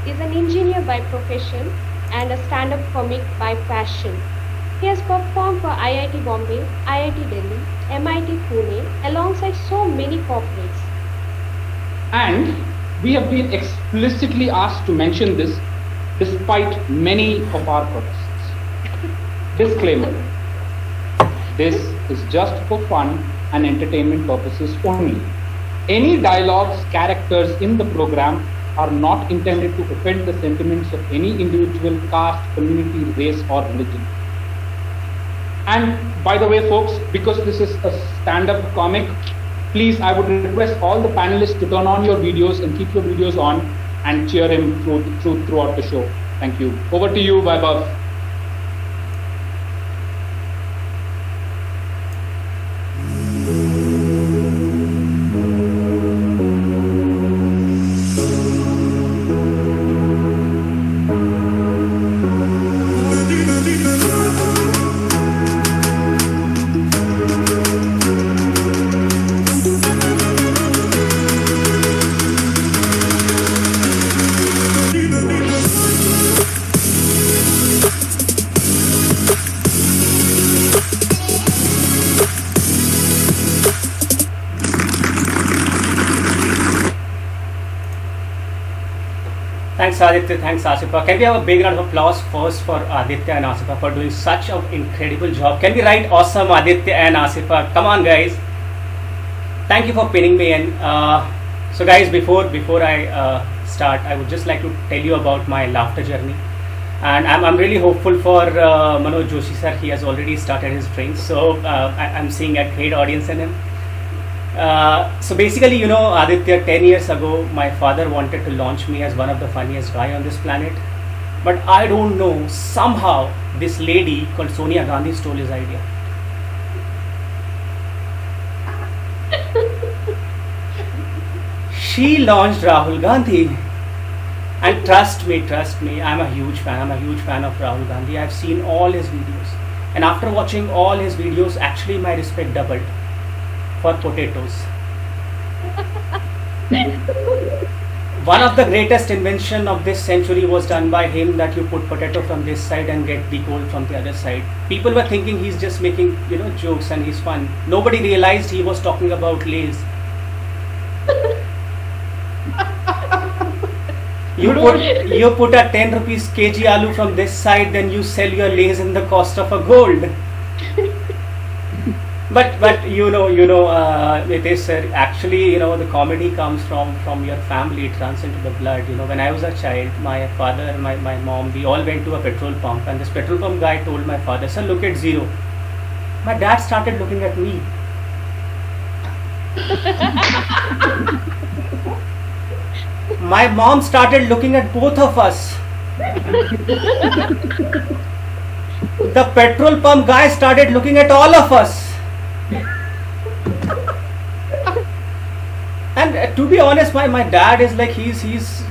is an engineer by profession and a stand-up comic by passion. He has performed for IIT Bombay, IIT Delhi, MIT Pune, alongside so many corporates. And we have been explicitly asked to mention this despite many of our protests. Disclaimer: this is just for fun and entertainment purposes only. Any dialogues, characters in the program are not intended to offend the sentiments of any individual, caste, community, race, or religion. And by the way, folks, because this is a stand-up comic, please, I would request all the panelists to turn on your videos and keep your videos on and cheer him throughout the show. Thank you. Over to you, Vaibhav. Thanks Aditya, thanks Asifa. Can we have a big round of applause first for Aditya and Asifa for doing such an incredible job? Can we write awesome Aditya and Asifa? Come on guys. Thank you for pinning me in. So guys, before I start, I would just like to tell you about my laughter journey. And I'm really hopeful for Manoj Joshi sir. He has already started his drinks. So I'm seeing a great audience in him. So basically, you know, Aditya, 10 years ago, my father wanted to launch me as one of the funniest guy on this planet. But I don't know, somehow this lady called Sonia Gandhi stole his idea. She launched Rahul Gandhi. And trust me, I'm a huge fan of Rahul Gandhi. I've seen all his videos. And after watching all his videos, actually my respect doubled for potatoes. One of the greatest invention of this century was done by him, that you put potato from this side and get the gold from the other side. People were thinking he's just making, you know, jokes and he's fun. Nobody realized he was talking about Lays. You put a 10 rupees kg aloo from this side, then you sell your Lays in the cost of a gold. But you know, Nitesh sir, actually, you know, the comedy comes from your family. It runs into the blood. You know, when I was a child, my father and my mom, we all went to a petrol pump, and this petrol pump guy told my father, "Sir, look at zero." My dad started looking at me. My mom started looking at both of us. The petrol pump guy started looking at all of us. And to be honest, my dad is like, he's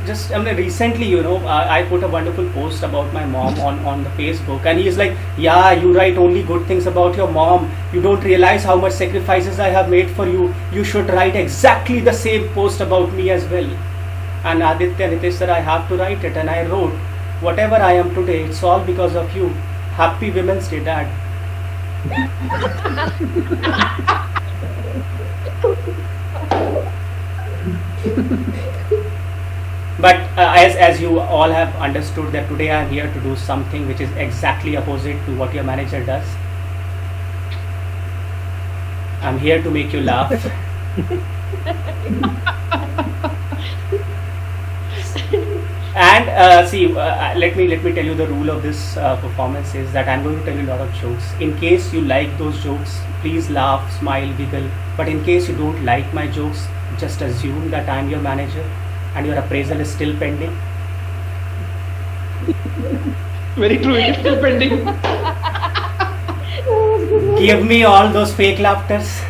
just, I mean, recently, you know, I put a wonderful post about my mom on the Facebook, and he's like, yeah, you write only good things about your mom. You don't realize how much sacrifices I have made for you. You should write exactly the same post about me as well. And Aditya, Nitesh sir, I have to write it, and I wrote, whatever I am today, it's all because of you. Happy Women's Day, Dad. But as you all have understood, that today I am here to do something which is exactly opposite to what your manager does. I'm here to make you laugh. And see, let me tell you the rule of this performance is that I'm going to tell you a lot of jokes. In case you like those jokes, please laugh, smile, giggle. But in case you don't like my jokes, just assume that I'm your manager and your appraisal is still pending. Very true, it is still pending. Give me all those fake laughters.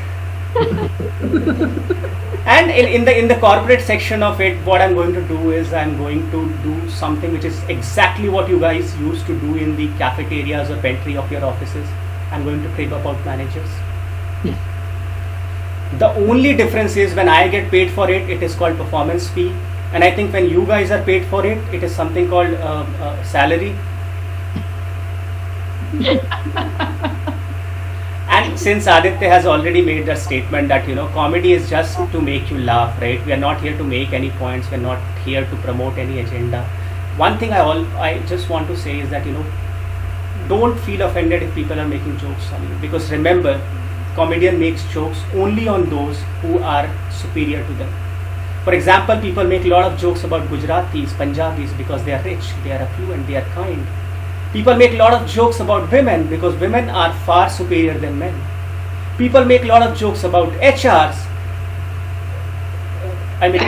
And in the corporate section of it, what I'm going to do is I'm going to do something which is exactly what you guys used to do in the cafeterias or pantry of your offices. I'm going to crib about managers. The only difference is when I get paid for it, it is called performance fee. And I think when you guys are paid for it, it is something called salary. And since Aditya has already made that statement that comedy is just to make you laugh, right? We are not here to make any points. We are not here to promote any agenda. One thing I just want to say is that don't feel offended if people are making jokes on you, because remember, comedian makes jokes only on those who are superior to them. For example, people make a lot of jokes about Gujaratis, Punjabis because they are rich, they are affluent, they are kind. People make a lot of jokes about women because women are far superior than men. People make a lot of jokes about HRs. I mean,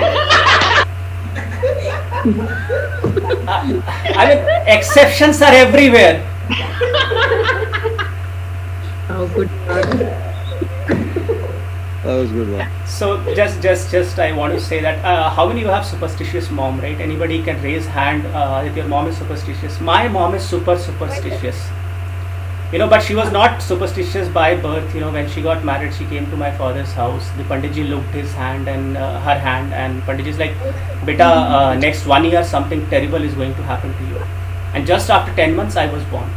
exceptions are everywhere. Oh, good God. That was a good one. So just I want to say that how many of you have superstitious mom, right? Anybody can raise hand if your mom is superstitious. My mom is super superstitious. But she was not superstitious by birth. When she got married, she came to my father's house. The Panditji looked his hand and her hand, and Panditji is like, "Beta, next 1 year something terrible is going to happen to you." And just after 10 months, I was born.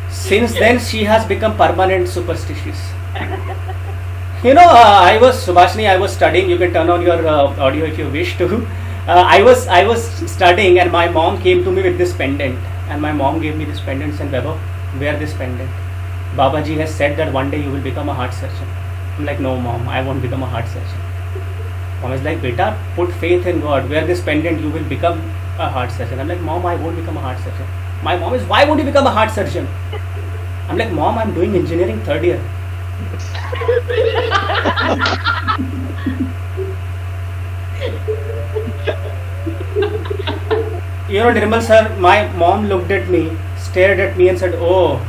Since then, she has become permanent superstitious. I was Subhashini. I was studying. You can turn on your audio if you wish to. I was studying, and my mom came to me with this pendant, and my mom gave me this pendant and said, "Vaibhav, wear this pendant. Babaji has said that one day you will become a heart surgeon." I'm like, "No, mom, I won't become a heart surgeon." Mom is like, "Beta, put faith in God. Wear this pendant, you will become a heart surgeon." I'm like, "Mom, I won't become a heart surgeon." My mom is, "Why won't you become a heart surgeon?" I'm like, "Mom, I'm doing engineering 3rd year." Nirmal sir, my mom looked at me, stared at me and said, "Oh,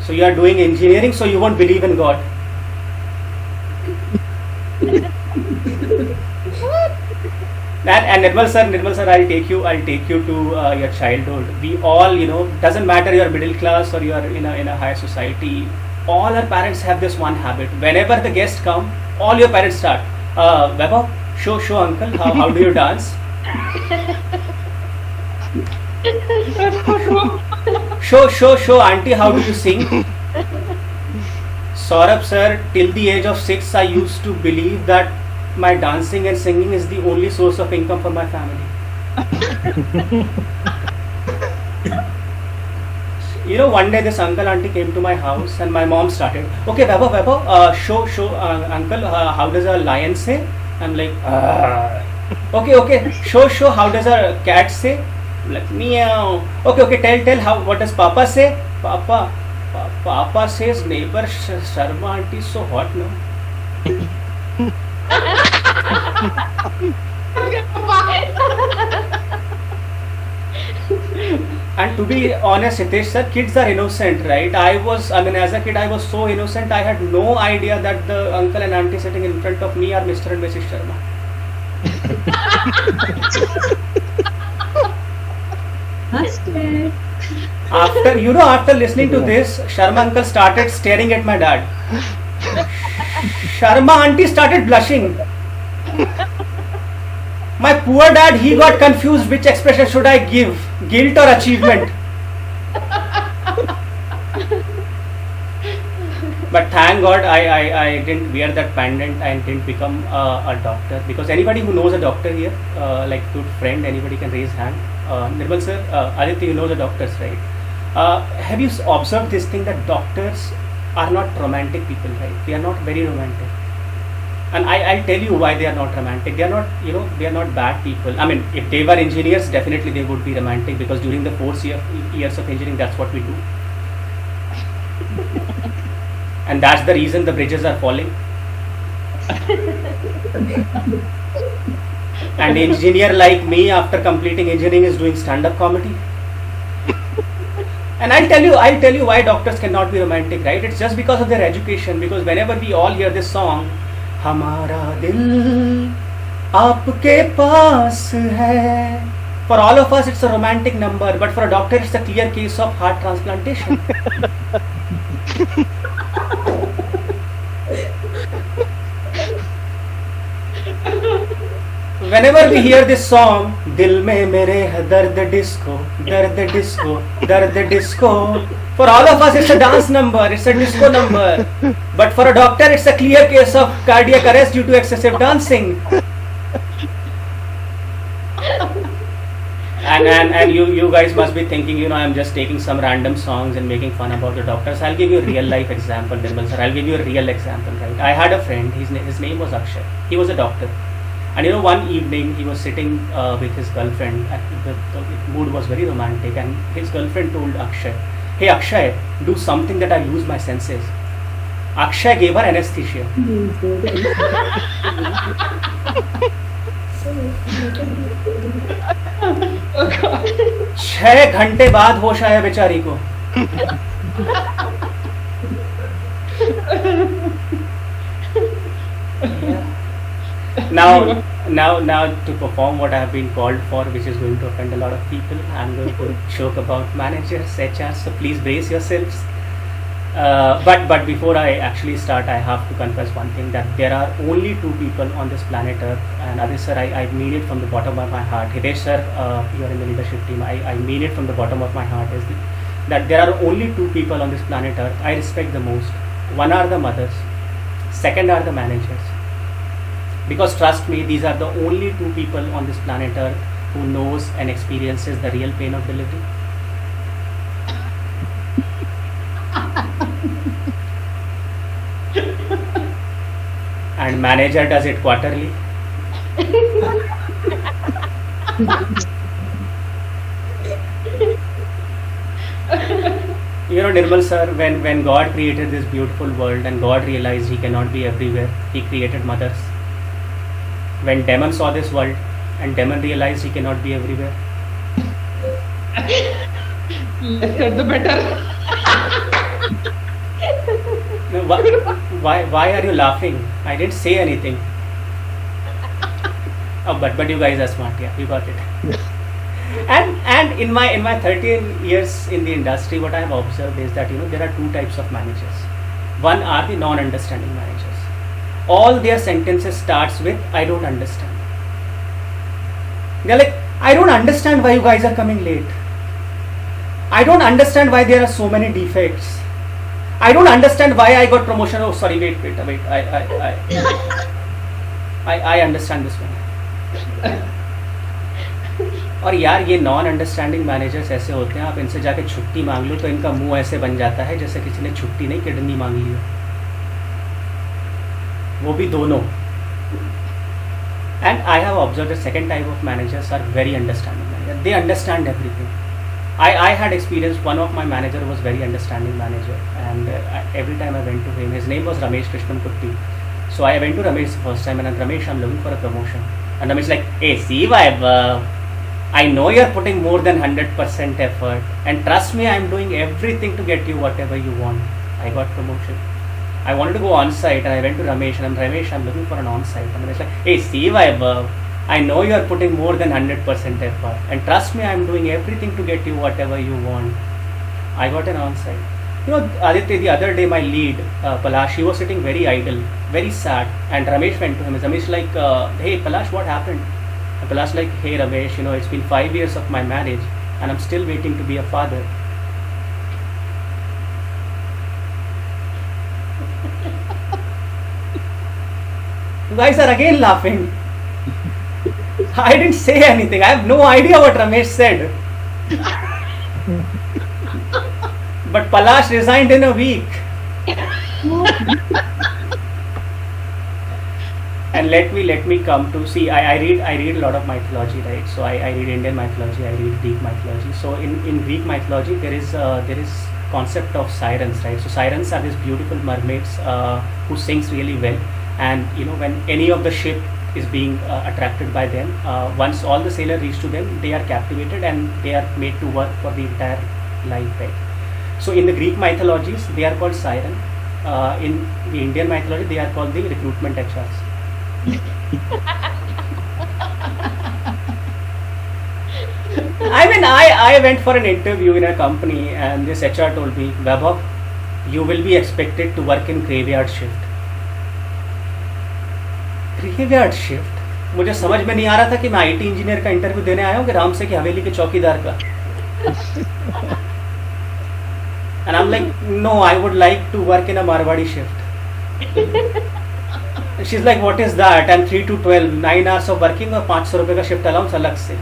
so you are doing engineering, so you won't believe in God." And Nirmal sir, I'll take you to your childhood. We all, doesn't matter you're middle class or you're in a high society. All our parents have this one habit. Whenever the guests come, all your parents start, "Vaibhav, show uncle, how do you dance? Show auntie, how do you sing?" Saurabh sir, till the age of 6, I used to believe that my dancing and singing is the only source of income for my family. One day this uncle auntie came to my house and my mom started, "Okay, Vaibhav, show uncle, how does a lion say?" I'm like, okay, show how does a cat say? I'm like, "Meow." Okay, tell what does Papa say? Papa says, "Neighbor Sharma auntie is so hot now." And to be honest, Hitesh sir, kids are innocent, right? As a kid, I was so innocent. I had no idea that the uncle and auntie sitting in front of me are Mr. and Mrs. Sharma. After listening to this, Sharma uncle started staring at my dad. Sharma auntie started blushing. My poor dad, he got confused which expression should I give, guilt or achievement. But thank God I didn't wear that pendant and didn't become a doctor, because anybody who knows a doctor here, like good friend, anybody can raise hand. Nirmal sir, Aditya, you know the doctors, right? Have you observed this thing that doctors are not romantic people, right? They are not very romantic. And I'll tell you why they are not romantic. They are not, they are not bad people. I mean, if they were engineers, definitely they would be romantic, because during the 4 years of engineering, that's what we do. And that's the reason the bridges are falling. And engineer like me, after completing engineering, is doing stand-up comedy. And I'll tell you why doctors cannot be romantic, right? It's just because of their education. Because whenever we all hear this song, "Hamara dil aapke paas hai," for all of us it's a romantic number, but for a doctor it's a clear case of heart transplantation. whenever we hear this song, Dil mein mere hai dard disco, dard disco, dard disco. For all of us, it's a dance number, it's a disco number. But for a doctor, it's a clear case of cardiac arrest due to excessive dancing. And you guys must be thinking, you know, I'm just taking some random songs and making fun about the doctors. I'll give you a real life example, Nirmal sir. I'll give you a real example, right? I had a friend, his name was Akshay. He was a doctor. And you know, one evening he was sitting with his girlfriend. The mood was very romantic, and his girlfriend told Akshay, "Hey Akshay, do something that I lose my senses." Akshay gave her anesthesia. 6 घंटे बाद होश आया बेचारी को. Now to perform what I have been called for, which is going to offend a lot of people, I'm going to joke about managers, HR, so please brace yourselves. But before I actually start, I have to confess one thing, that there are only 2 people on this planet Earth, and Adi sir, I mean it from the bottom of my heart. Hitesh sir, you are in the leadership team. I mean it from the bottom of my heart, that there are only 2 people on this planet Earth I respect the most. One are the mothers, second are the managers. Because trust me, these are the only 2 people on this planet Earth who knows and experiences the real pain of delivery. And manager does it quarterly. You know, Nirmal sir, when God created this beautiful world and God realized he cannot be everywhere, he created mothers. When Demon saw this world and Demon realized he cannot be everywhere, Less said the better. no, why are you laughing? I didn't say anything. Oh, but you guys are smart, yeah, you got it. And in my 13 years in the industry, what I have observed is that, you know, there are 2 types of managers. One are the non-understanding managers. All their sentences starts with "I don't understand." They're like, "I don't understand why you guys are coming late. I don't understand why there are so many defects. I don't understand why I got promotion." Oh, sorry, wait. I understand this one. और यार, ये non understanding managers ऐसे होते हैं, आप इनसे जाके छुट्टी मांग लो तो इनका मुंह ऐसे बन जाता है जैसे किसी ने छुट्टी नहीं, किडनी मांग ली हो, वो भी दोनों. And I have observed the second type of managers are very understanding managers. They understand everything. I had experienced, one of my manager was very understanding manager, and every time I went to him, his name was Ramesh Krishnan Kutti. So I went to Ramesh the first time, and Ramesh, I'm looking for a promotion. And Ramesh like, "Hey, see, I know you're putting more than 100% effort, and trust me, I'm doing everything to get you whatever you want." I got promotion. I wanted to go on site, and I went to Ramesh, and Ramesh, I'm looking for an on site. And Ramesh like, "Hey, see, I know you're putting more than 100% effort, and trust me, I'm doing everything to get you whatever you want." I got an on site. You know, Aditya, the other day, my lead, Palash, he was sitting very idle, very sad, and Ramesh went to him. Ramesh like, "Hey, Palash, what happened?" And Palash like, "Hey, Ramesh, you know, it's been 5 years of my marriage, and I'm still waiting to be a father." You guys are again laughing. I didn't say anything. I have no idea what Ramesh said. But Palash resigned in a week. And let me come to see. I read a lot of mythology, right? So I read Indian mythology. I read Greek mythology. So in Greek mythology, there is concept of sirens, right? So sirens are these beautiful mermaids who sings really well. And you know, when any of the ship is being attracted by them, once all the sailors reach to them, they are captivated and they are made to work for the entire life, right? So in the Greek mythologies, they are called siren. In the Indian mythology, they are called the recruitment HRs. I mean, I went for an interview in a company, and this HR told me, "Vaibhav, you will be expected to work in graveyard shift." Graveyard shift? मुझे समझ में नहीं आ रहा था कि मैं IT engineer का interview देने आया हूँ कि राम से की हवेली के चौकीदार का. And I'm like, no, I would like to work in a Marwadi shift. She's like, what is that? And 3 to 12, 9 hours of working और 500 रुपए का shift allowance अलग से.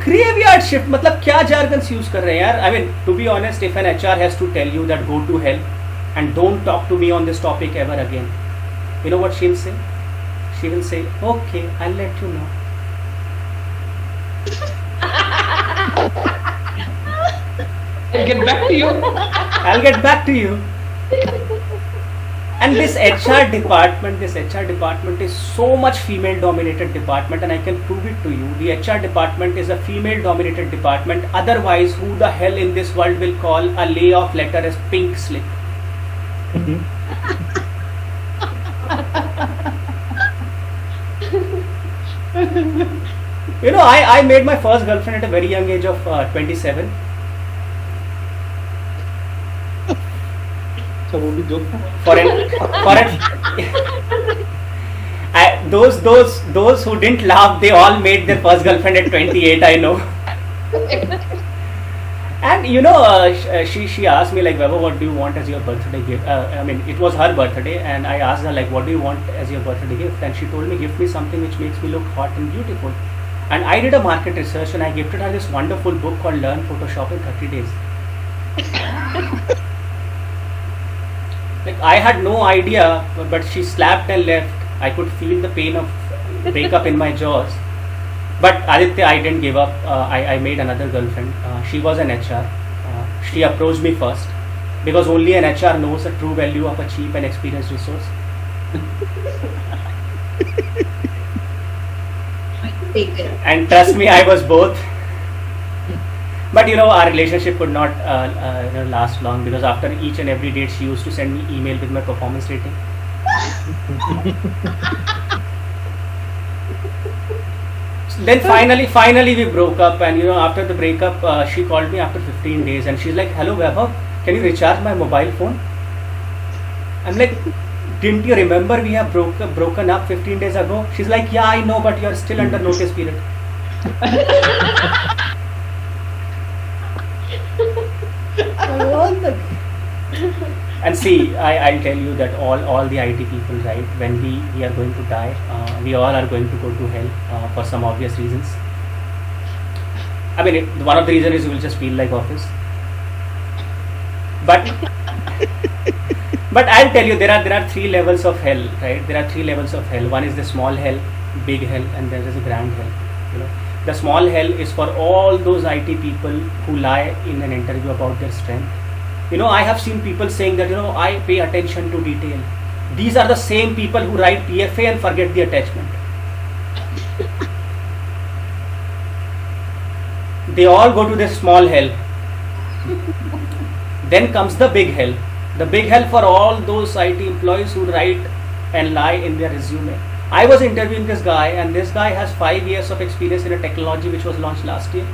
Graveyard shift, मतलब क्या jargons use कर रहे हैं यार? I mean, to be honest, if an HR has to tell you that go to hell and don't talk to me on this topic ever again, you know what she'll say? She will say, okay, I'll let you know. I'll get back to you. I'll get back to you. And this HR department is so much female dominated department, and I can prove it to you. The HR department is a female dominated department. Otherwise, who the hell in this world will call a layoff letter as pink slip? You know, I made my first girlfriend at a very young age of 27. So वो भी joke था. Those who didn't laugh, they all made their first girlfriend at 28. I know. And you know, she asked me like, Vaibhav, what do you want as your birthday gift? I mean, it was her birthday, and I asked her like, what do you want as your birthday gift? And she told me, give me something which makes me look hot and beautiful. And I did a market research, and I gifted her this wonderful book called Learn Photoshop in 30 Days. Like, I had no idea, but she slapped and left. I could feel the pain of breakup in my jaws. But Aditya, I didn't give up. I made another girlfriend. She was an HR. She approached me first because only an HR knows the true value of a cheap and experienced resource. And trust me, I was both. But you know, our relationship could not last long because after each and every date, she used to send me email with my performance rating. Then finally we broke up, and you know, after the breakup, she called me after 15 days, and she's like, "Hello, Vaibhav, can you recharge my mobile phone?" I'm like, "Didn't you remember we have broken up 15 days ago?" She's like, "Yeah, I know, but you're still under notice period." And see, I'll tell you that all the IT people, right, when we are going to die, we all are going to go to hell for some obvious reasons. I mean, one of the reasons is you will just feel like office. But I'll tell you, there are 3 levels of hell, right? There are 3 levels of hell. One is the small hell, big hell, and then there's a grand hell. You know, the small hell is for all those IT people who lie in an interview about their strength. You know, I have seen people saying that, you know, I pay attention to detail. These are the same people who write PFA and forget the attachment. They all go to this small hell. Then comes the big hell. The big hell for all those IT employees who write and lie in their resume. I was interviewing this guy, and this guy has 5 years of experience in a technology which was launched last year.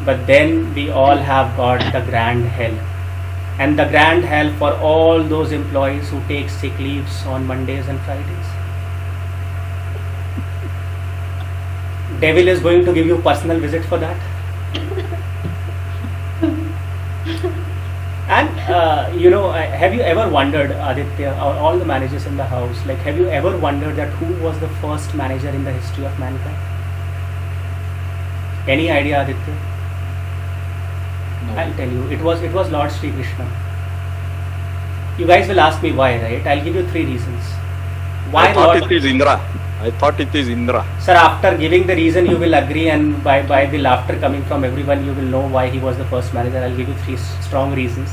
But then we all have got the grand hell. And the grand hell for all those employees who take sick leaves on Mondays and Fridays. Devil is going to give you personal visit for that. And you know, have you ever wondered, Aditya, or all the managers in the house, like, have you ever wondered that who was the first manager in the history of mankind? Any idea, Aditya? No. I'll tell you. It was Lord Sri Krishna. You guys will ask me why, right? I'll give you 3 reasons. Why I thought Lord? it is Indra. I thought it is Indra. Sir, after giving the reason, you will agree, and by the laughter coming from everyone, you will know why he was the first manager. I'll give you 3 strong reasons.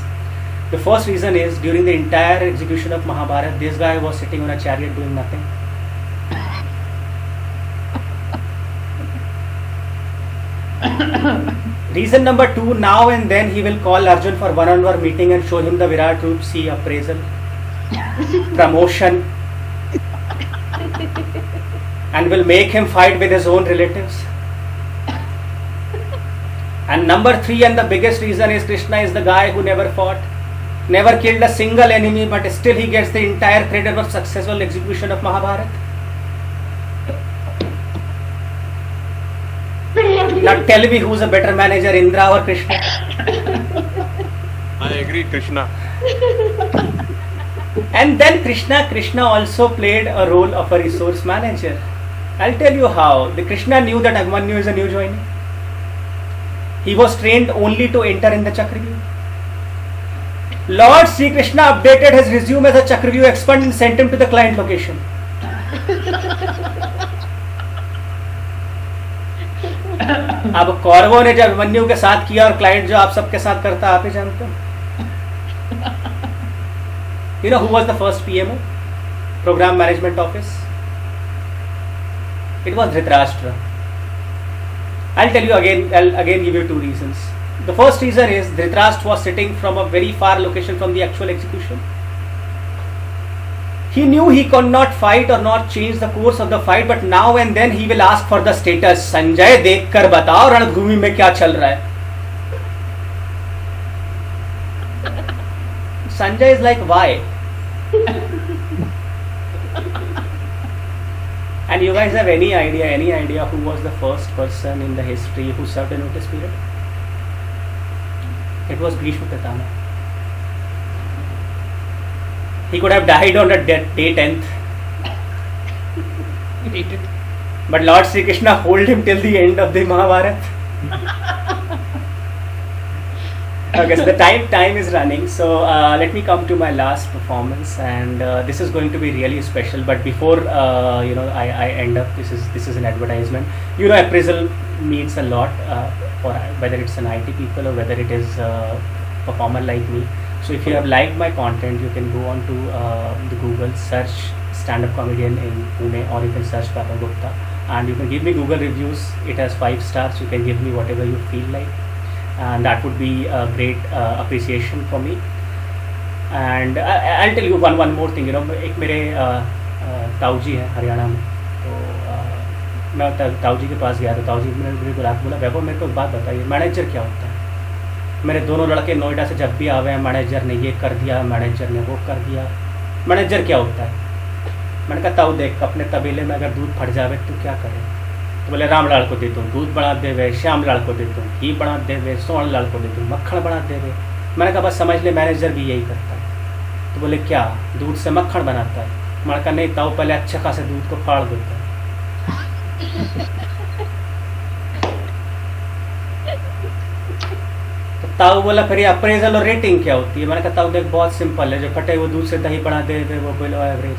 The first reason is, during the entire execution of Mahabharata, this guy was sitting on a chariot doing nothing. Reason number 2, now and then he will call Arjun for one-on-one meeting and show him the Virat Roop C appraisal, promotion, and will make him fight with his own relatives. And number 3, and the biggest reason is, Krishna is the guy who never fought. never killed a single enemy, but still he gets the entire credit for successful execution of Mahabharata. Now tell me who's a better manager, Indra or Krishna? I agree, Krishna. And then Krishna also played a role of a resource manager. I'll tell you how. The Krishna knew that Abhimanyu is a new joinee. He was trained only to enter in the Chakravyuh. Lord Sri Krishna updated his resume as a Chakravyuh expert and sent him to the client location. अब कौरवों ने जब अभिमन्यु के साथ किया और client जो आप सबके साथ करता आप ही जानते हो. You know who was the first PMO? Program Management Office. It was Dhritarashtra. I'll tell you again. I'll again give you two reasons. The first reason is Dhritarashtra was sitting from a very far location from the actual execution. He knew he could not fight or not change the course of the fight, but now and then he will ask for the status. Sanjay, देख कर बताओ रणभूमि में क्या चल रहा है. Sanjay is like, why? And you guys have any idea who was the first person in the history who served a notice period? It was Bhishma Pitama. He could have died on the day 10th. But Lord Sri Krishna hold him till the end of the Mahabharata. Okay, so the time is running. So let me come to my last performance, and this is going to be really special. But before I end up, this is an advertisement. You know, appraisal means a lot for whether it's an IT people or whether it is a performer like me. So if you have liked my content, you can go on to the Google, search stand-up comedian in Pune, or you can search Papa Gupta, and you can give me Google reviews. It has 5 stars. You can give me whatever you feel like, and that would be a great appreciation for me. And I'll tell you one more thing. You know, एक मेरे ताऊ जी है हरियाणा में, तो मैं ताऊ जी के पास गया तो ताऊ जी ने मुझे बोला वैभव मेरे को एक बात बताइए, मैनेजर क्या होता है? मेरे दोनों लड़के नोएडा से जब भी आवे हैं, मैनेजर ने ये कर दिया, मैनेजर ने वो कर दिया, मैनेजर क्या होता है? मैंने कहा ताऊ देख, अपने तबेले में अगर दूध फट जावे तो क्या करें? तो बोले राम लाल को दे दूँ दूध बना देवे, श्याम लाल को दे दूँ घी बना देवे, सोहन लाल को दे दूँ मक्खन बना देवे. मैंने कहा बस समझ ले मैनेजर भी यही करता है. तो बोले क्या, दूध से मक्खन बनाता है? मैंने कहा नहीं ताऊ, पहले अच्छे खासे दूध को फाड़ देता है. तो ताऊ बोला फिर ये अप्रेजल और रेटिंग क्या होती है? मैंने कहा ताऊ देख बहुत सिंपल है, जो फटे हुए दूध से दही बना देवे वो बिलो एवरेज,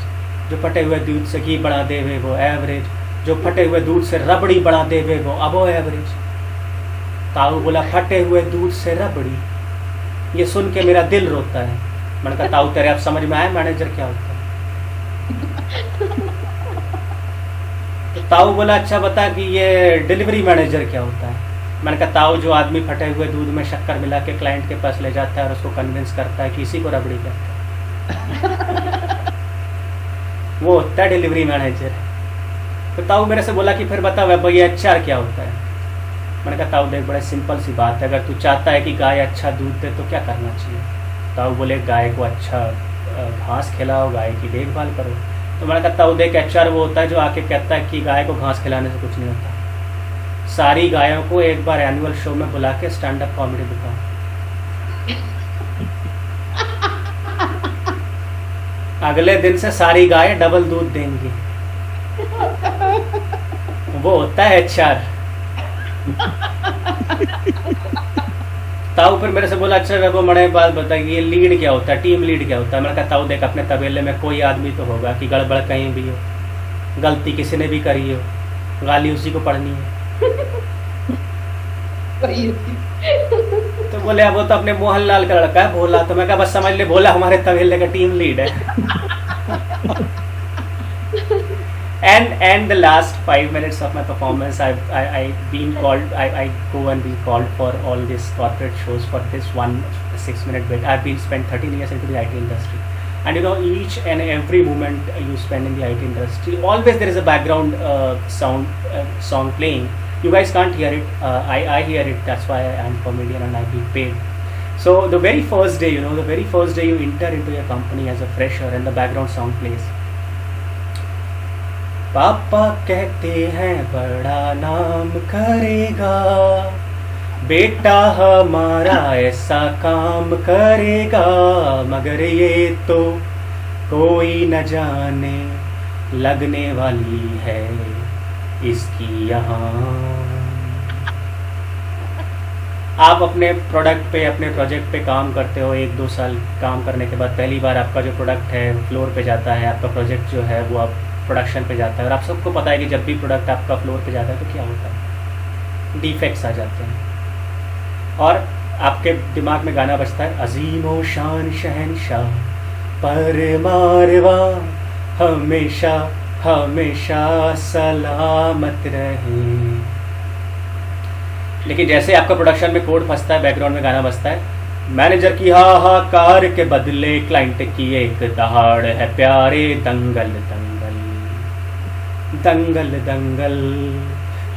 जो फटे हुए दूध से घी बना देवे वो एवरेज, जो फटे हुए दूध से रबड़ी बना देवे वो अबो एवरेज. ताऊ बोला फटे हुए दूध से रबड़ी, ये सुन के मेरा दिल रोता है. मैंने कहा ताऊ तेरे आप समझ में आया मैनेजर क्या होता है? तो ताऊ बोला अच्छा बता कि ये डिलीवरी मैनेजर क्या होता है? मैंने कहा ताऊ जो आदमी फटे हुए दूध में शक्कर मिला के क्लाइंट के पास ले जाता है और उसको कन्विंस करता है कि इसी को रबड़ी कहता है, वो होता है डिलीवरी मैनेजर. तो ताऊ मेरे से बोला कि फिर बता वह भैया HR क्या होता है? मैंने कहा ताऊ देख बड़ा सिंपल सी बात है, अगर तू चाहता है कि गाय अच्छा दूध दे तो क्या करना चाहिए? ताऊ बोले गाय को अच्छा घास खिलाओ, गाय की देखभाल करो. तो मैंने कहा ताऊ देख HR वो होता है जो आके कहता है कि गाय को घास खिलाने से कुछ नहीं होता. सारी गायों को एक बार एनुअल शो में बुला के स्टैंड अप कॉमेडी दिखाओ. अगले दिन से सारी गायें डबल दूध देंगी. वो होता है HR. ताऊ फिर मेरे से बोला अच्छा वो मड़े बात बताइए लीड क्या होता है, टीम लीड क्या होता है? मैंने कहा ताऊ देख अपने तबेले में कोई आदमी तो होगा कि गड़बड़ कहीं भी हो, गलती किसी ने भी करी हो, गाली उसी को पढ़नी है. तो बोले वो तो अपने मोहनलाल का लड़का है भोला. तो मैं कहा बस समझ ले भोला हमारे तबेले का टीम लीड है. And the last 5 minutes of my performance, I go and be called for all these corporate shows for this 1 6-minute bit. I've been spent 13 years into the IT industry, and you know each and every moment you spend in the IT industry, always there is a background song playing. You guys can't hear it. I hear it. That's why I'm comedian and I be paid. So the very first day, the very first day you enter into your company as a fresher and the background song plays. पापा कहते हैं बड़ा नाम करेगा, बेटा हमारा ऐसा काम करेगा, मगर ये तो कोई न जाने लगने वाली है इसकी यहाँ। आप अपने प्रोडक्ट पे, अपने प्रोजेक्ट पे काम करते हो, 1-2 साल काम करने के बाद पहली बार आपका जो प्रोडक्ट है फ्लोर पे जाता है, आपका प्रोजेक्ट जो है वो आप प्रोडक्शन पे जाता है, और आप सबको पता है कि जब भी प्रोडक्ट आपका फ्लोर पे जाता है तो क्या होता है, डिफेक्ट्स आ जाते हैं, और आपके दिमाग में गाना बजता है, अजीमो शान शहनशाह परमारवा हमेशा हमेशा सलामत रहे। लेकिन जैसे आपका प्रोडक्शन में कोड फंसता है, बैकग्राउंड में गाना बजता है, मैनेजर की हाहाकार के बदले क्लाइंट की एक दहाड़ है प्यारे, दंगल दंगल दंगल दंगल।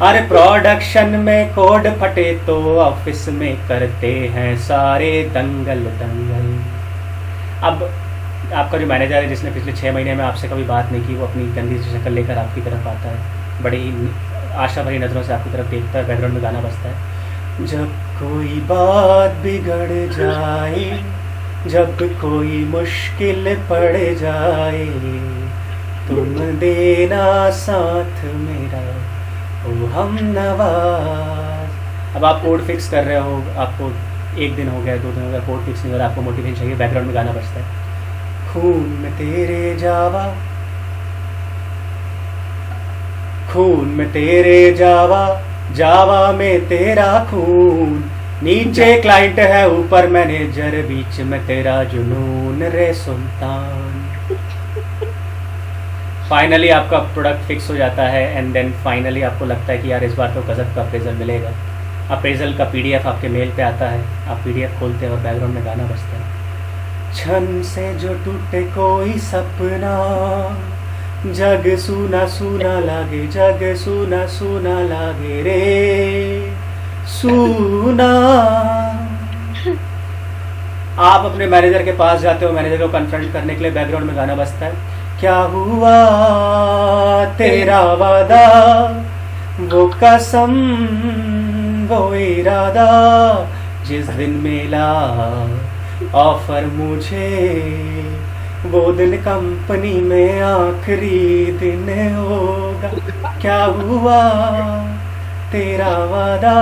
अरे प्रोडक्शन में कोड फटे तो ऑफिस में करते हैं सारे दंगल दंगल। अब आपका जो मैनेजर है, जिसने पिछले 6 महीने में आपसे कभी बात नहीं की, वो अपनी गंदी सी शक्ल लेकर आपकी तरफ आता है, बड़ी आशा भरी नज़रों से आपकी तरफ देखता है, बैकग्राउंड में गाना बजता है, जब कोई बात बिगड़ जाए, जब कोई मुश्किल पड़ जाए, तुम देना साथ मेरा ओ हम नवाज। अब आप कोड फिक्स कर रहे हो, आपको 1 दिन हो गया, 2 दिन हो गया, कोड फिक्स नहीं हो रहा, आपको मोटिवेशन चाहिए, बैकग्राउंड में गाना बजता है, खून में तेरे जावा, खून में तेरे जावा, जावा में तेरा खून, नीचे क्लाइंट है ऊपर मैनेजर, बीच में तेरा जुनून रे सुल्तान। फाइनली आपका प्रोडक्ट फिक्स हो जाता है, एंड देन फाइनली आपको लगता है कि यार इस बार तो गजब का अप्रेजल मिलेगा। अप्रेजल का PDF आपके मेल पे आता है, आप PDF खोलते हैं और बैकग्राउंड में गाना बजता है, छन से जो टूटे कोई सपना, जग सुना सुना लागे, जग सुना सुना लागे रे सुना। आप अपने मैनेजर के पास जाते हो, मैनेजर को कन्फ्रंट करने के लिए, बैकग्राउंड में गाना बजता है, क्या हुआ तेरा वादा, वो कसम वो इरादा, जिस दिन मिला ऑफर मुझे, वो दिन कंपनी में आखिरी दिन होगा, क्या हुआ तेरा वादा।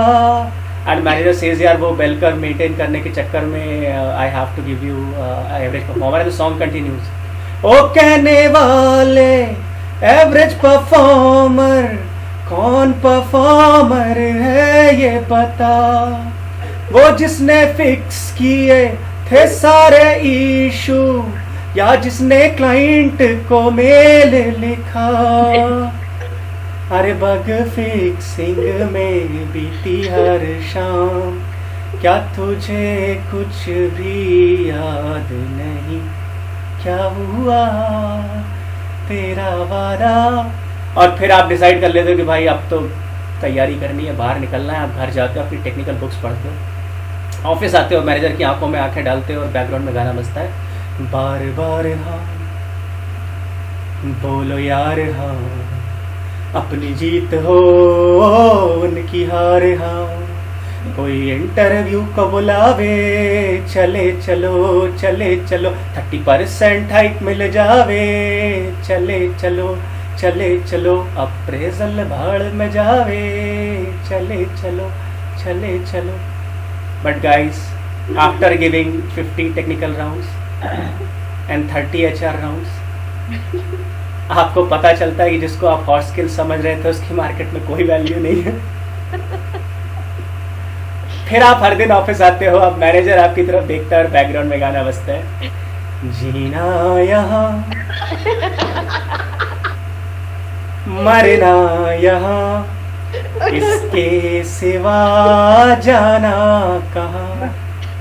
एंड मैनेजर सेज यार वो बेल कर्व मेंटेन करने के चक्कर में I have to give you average performer, and the song continues. ओ कहने वाले एवरेज परफॉर्मर, कौन परफॉर्मर है ये बता, वो जिसने फिक्स किए थे सारे इशू, या जिसने क्लाइंट को मेल लिखा, अरे बग फिक्सिंग में बीती हर शाम, क्या तुझे कुछ भी याद नहीं, क्या हुआ तेरा वादा। और फिर आप डिसाइड कर लेते हो कि भाई अब तो तैयारी करनी है, बाहर निकलना है, आप घर जाते हो, अपनी टेक्निकल बुक्स पढ़ते हो, ऑफिस आते हो, मैनेजर की आंखों में आंखें डालते हो और बैकग्राउंड में गाना बजता है, बार बार हाँ बोलो यार हाँ, अपनी जीत हो उनकी हार हाँ, कोई इंटरव्यू को बुलावे, चले चलो चले चलो, 30% हाइक मिल जावे, चले चलो चले चलो, अप्रेजल भाड़ में जावे, चले चलो चले चलो। But guys, after giving 50 technical rounds and 30 HR rounds, आपको पता चलता है कि जिसको आप हॉट स्किल समझ रहे थे उसकी मार्केट में कोई वैल्यू नहीं है। फिर आप हर दिन ऑफिस आते हो, अब मैनेजर आपकी तरफ देखता है और बैकग्राउंड में गाना बजता है, जीना यहाँ मरना यहाँ, इसके सिवा जाना कहाँ।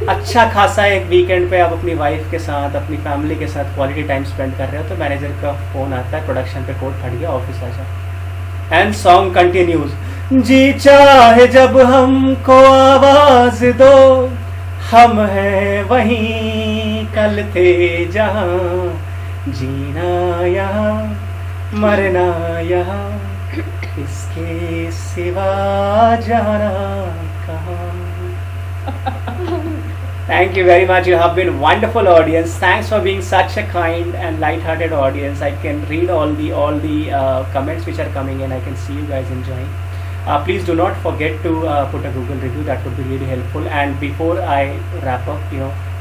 अच्छा खासा एक वीकेंड पे आप अपनी वाइफ के साथ, अपनी फैमिली के साथ क्वालिटी टाइम स्पेंड कर रहे हो, तो मैनेजर का फोन आता है, प्रोडक्शन पे कोड फट गया, ऑफिस आ जाओ, एंड सॉन्ग कंटिन्यूज। जी चाहे जब हमको आवाज दो, हम हैं वहीं कल थे जहाँ, जीना यहाँ मरना यहाँ, इसके सिवा जाना कहाँ. Thank you very much. You have been wonderful audience. Thanks for being such a kind and light-hearted audience. I can read all the comments which are coming in. I can see you guys enjoying. Please do not forget to put a Google review. That would be really helpful. And before I wrap up,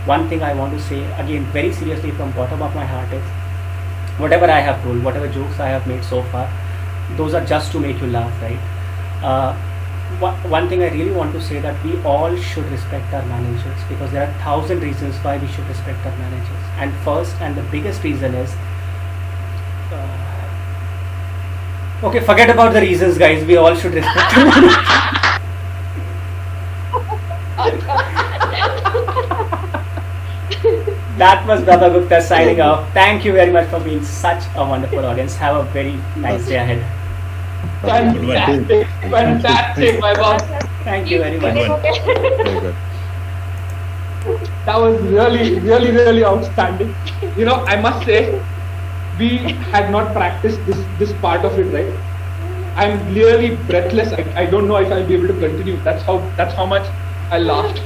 one thing I want to say again very seriously from bottom of my heart is, whatever I have told, whatever jokes I have made so far, those are just to make you laugh, right? One thing I really want to say that we all should respect our managers, because there are 1,000 reasons why we should respect our managers. And first and the biggest reason is, okay, forget about the reasons, guys. We all should respect our managers. That was Baba Gupta signing off. Thank you very much for being such a wonderful audience. Have a very nice day ahead. Fantastic, fantastic, my boss. Thank you very much. Very good. That was really, really, really outstanding. I must say, we had not practiced this part of it, right? I'm really breathless. I don't know if I'll be able to continue. That's how much I laughed.